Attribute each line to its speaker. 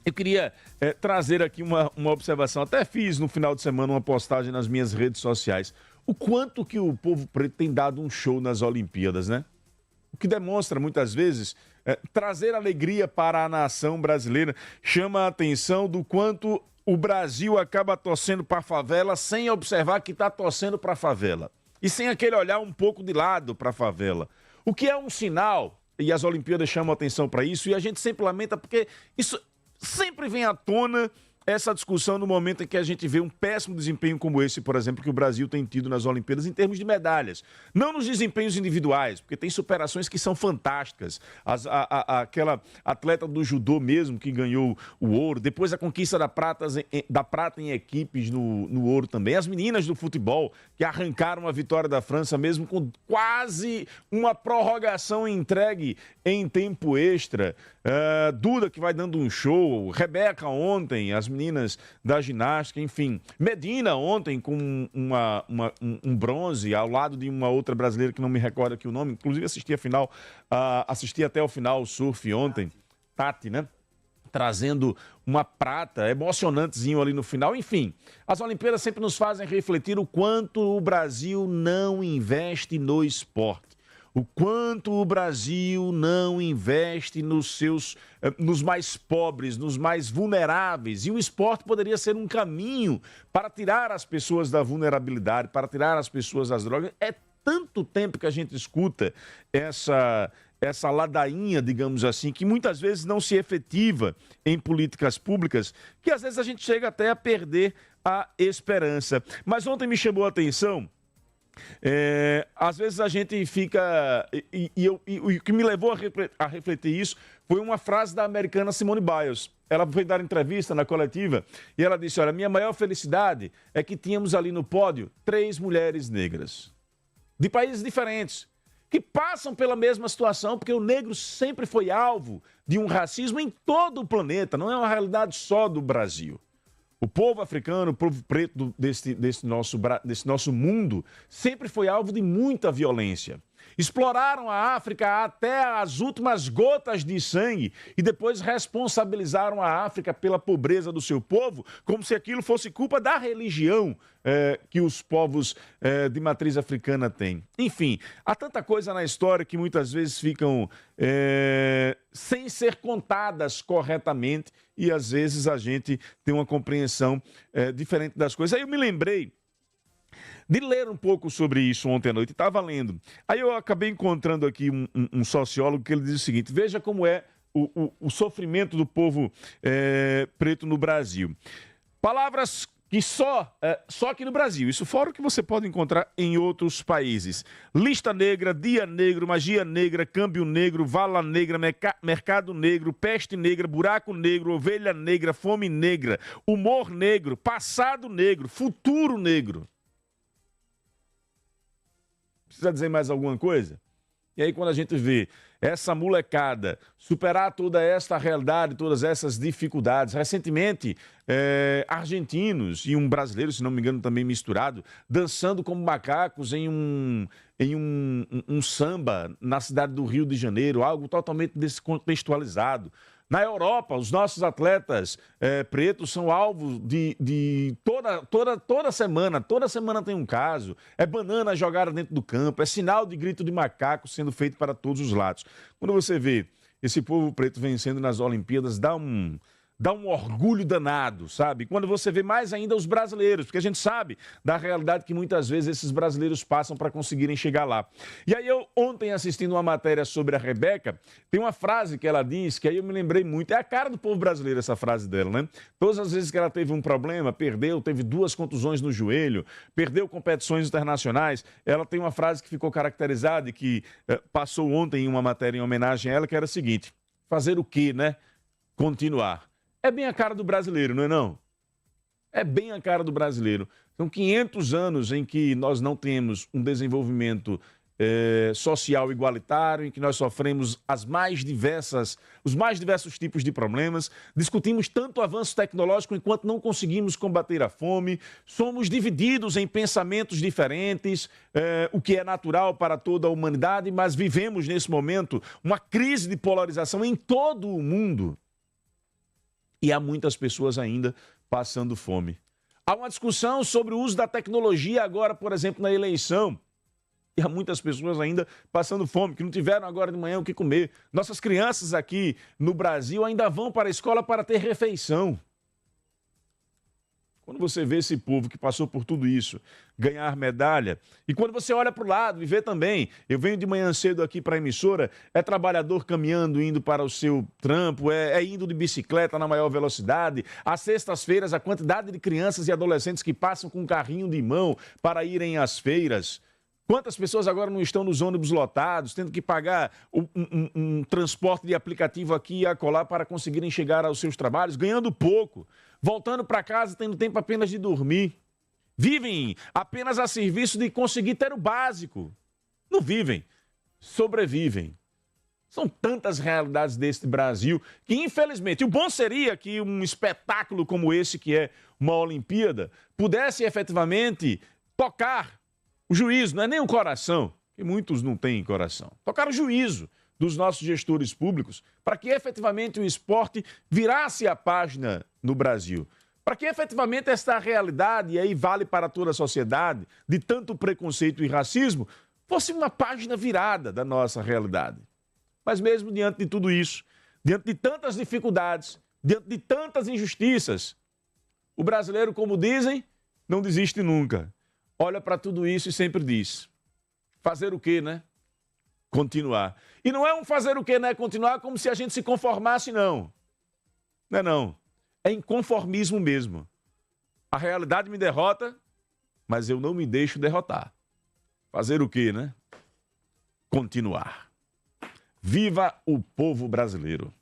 Speaker 1: Eu queria trazer aqui uma observação. Até fiz no final de semana uma postagem nas minhas redes sociais. O quanto que o povo preto tem dado um show nas Olimpíadas, né? O que demonstra, muitas vezes, trazer alegria para a nação brasileira. Chama a atenção do quanto o Brasil acaba torcendo para a favela sem observar que está torcendo para a favela. E sem aquele olhar um pouco de lado para a favela. O que é um sinal, e as Olimpíadas chamam a atenção para isso, e a gente sempre lamenta porque isso sempre vem à tona, essa discussão no momento em que a gente vê um péssimo desempenho como esse, por exemplo, que o Brasil tem tido nas Olimpíadas em termos de medalhas. Não nos desempenhos individuais, porque tem superações que são fantásticas. Aquela atleta do judô mesmo que ganhou o ouro, depois a conquista da prata em equipes no ouro também. As meninas do futebol que arrancaram a vitória da França mesmo com quase uma prorrogação entregue em tempo extra. Duda que vai dando um show, Rebeca ontem, as meninas da ginástica, enfim. Medina ontem com um bronze ao lado de uma outra brasileira que não me recordo aqui o nome, inclusive assisti até o final o surf ontem, Tati, né? Trazendo uma prata, emocionantezinho ali no final. Enfim, as Olimpíadas sempre nos fazem refletir o quanto o Brasil não investe no esporte. O quanto o Brasil não investe nos mais pobres, nos mais vulneráveis. E o esporte poderia ser um caminho para tirar as pessoas da vulnerabilidade, para tirar as pessoas das drogas. É tanto tempo que a gente escuta essa ladainha, digamos assim, que muitas vezes não se efetiva em políticas públicas, que às vezes a gente chega até a perder a esperança. Mas ontem me chamou a atenção... às vezes a gente fica... E o que me levou a refletir isso foi uma frase da americana Simone Biles. Ela foi dar entrevista na coletiva e ela disse, olha, minha maior felicidade é que tínhamos ali no pódio 3 mulheres negras, de países diferentes, que passam pela mesma situação, porque o negro sempre foi alvo de um racismo em todo o planeta, não é uma realidade só do Brasil. O povo africano, o povo preto desse nosso mundo, sempre foi alvo de muita violência. Exploraram a África até as últimas gotas de sangue e depois responsabilizaram a África pela pobreza do seu povo, como se aquilo fosse culpa da religião que os povos de matriz africana têm. Enfim, há tanta coisa na história que muitas vezes ficam sem ser contadas corretamente e às vezes a gente tem uma compreensão diferente das coisas. Aí eu me lembrei de ler um pouco sobre isso ontem à noite, estava lendo. Aí eu acabei encontrando aqui um sociólogo que ele diz o seguinte, veja como é o sofrimento do povo preto no Brasil. Palavras que só aqui no Brasil, isso fora o que você pode encontrar em outros países. Lista negra, dia negro, magia negra, câmbio negro, vala negra, mercado negro, peste negra, buraco negro, ovelha negra, fome negra, humor negro, passado negro, futuro negro. Precisa dizer mais alguma coisa? E aí quando a gente vê essa molecada superar toda esta realidade, todas essas dificuldades, recentemente argentinos e um brasileiro, se não me engano também misturado, dançando como macacos em um samba na cidade do Rio de Janeiro, algo totalmente descontextualizado. Na Europa, os nossos atletas pretos são alvos de toda semana tem um caso. É banana jogada dentro do campo, é sinal de grito de macaco sendo feito para todos os lados. Quando você vê esse povo preto vencendo nas Olimpíadas, dá um orgulho danado, sabe? Quando você vê mais ainda os brasileiros, porque a gente sabe da realidade que muitas vezes esses brasileiros passam para conseguirem chegar lá. E aí eu, ontem, assistindo uma matéria sobre a Rebeca, tem uma frase que ela diz, que aí eu me lembrei muito, é a cara do povo brasileiro essa frase dela, né? Todas as vezes que ela teve um problema, teve 2 contusões no joelho, perdeu competições internacionais, ela tem uma frase que ficou caracterizada e que passou ontem em uma matéria em homenagem a ela, que era a seguinte, fazer o quê, né? Continuar. É bem a cara do brasileiro, não é não? É bem a cara do brasileiro. São 500 anos em que nós não temos um desenvolvimento social igualitário, em que nós sofremos os mais diversos tipos de problemas, discutimos tanto avanço tecnológico enquanto não conseguimos combater a fome, somos divididos em pensamentos diferentes, o que é natural para toda a humanidade, mas vivemos nesse momento uma crise de polarização em todo o mundo. E há muitas pessoas ainda passando fome. Há uma discussão sobre o uso da tecnologia agora, por exemplo, na eleição. E há muitas pessoas ainda passando fome, que não tiveram agora de manhã o que comer. Nossas crianças aqui no Brasil ainda vão para a escola para ter refeição. Quando você vê esse povo que passou por tudo isso, ganhar medalha, e quando você olha para o lado e vê também, eu venho de manhã cedo aqui para a emissora, é trabalhador caminhando, indo para o seu trampo, é indo de bicicleta na maior velocidade, às sextas-feiras a quantidade de crianças e adolescentes que passam com um carrinho de mão para irem às feiras. Quantas pessoas agora não estão nos ônibus lotados, tendo que pagar um transporte de aplicativo aqui e acolá para conseguirem chegar aos seus trabalhos, ganhando pouco, voltando para casa tendo tempo apenas de dormir. Vivem apenas a serviço de conseguir ter o básico. Não vivem, sobrevivem. São tantas realidades deste Brasil que, infelizmente, o bom seria que um espetáculo como esse, que é uma Olimpíada, pudesse efetivamente tocar o juízo, não é nem o coração, que muitos não têm coração. Tocar o juízo dos nossos gestores públicos para que efetivamente o esporte virasse a página no Brasil. Para que efetivamente esta realidade, e aí vale para toda a sociedade, de tanto preconceito e racismo, fosse uma página virada da nossa realidade. Mas mesmo diante de tudo isso, diante de tantas dificuldades, diante de tantas injustiças, o brasileiro, como dizem, não desiste nunca. Olha para tudo isso e sempre diz: fazer o quê, né? Continuar. E não é um fazer o quê, né? Continuar como se a gente se conformasse, não. Não é não. É inconformismo mesmo. A realidade me derrota, mas eu não me deixo derrotar. Fazer o quê, né? Continuar. Viva o povo brasileiro!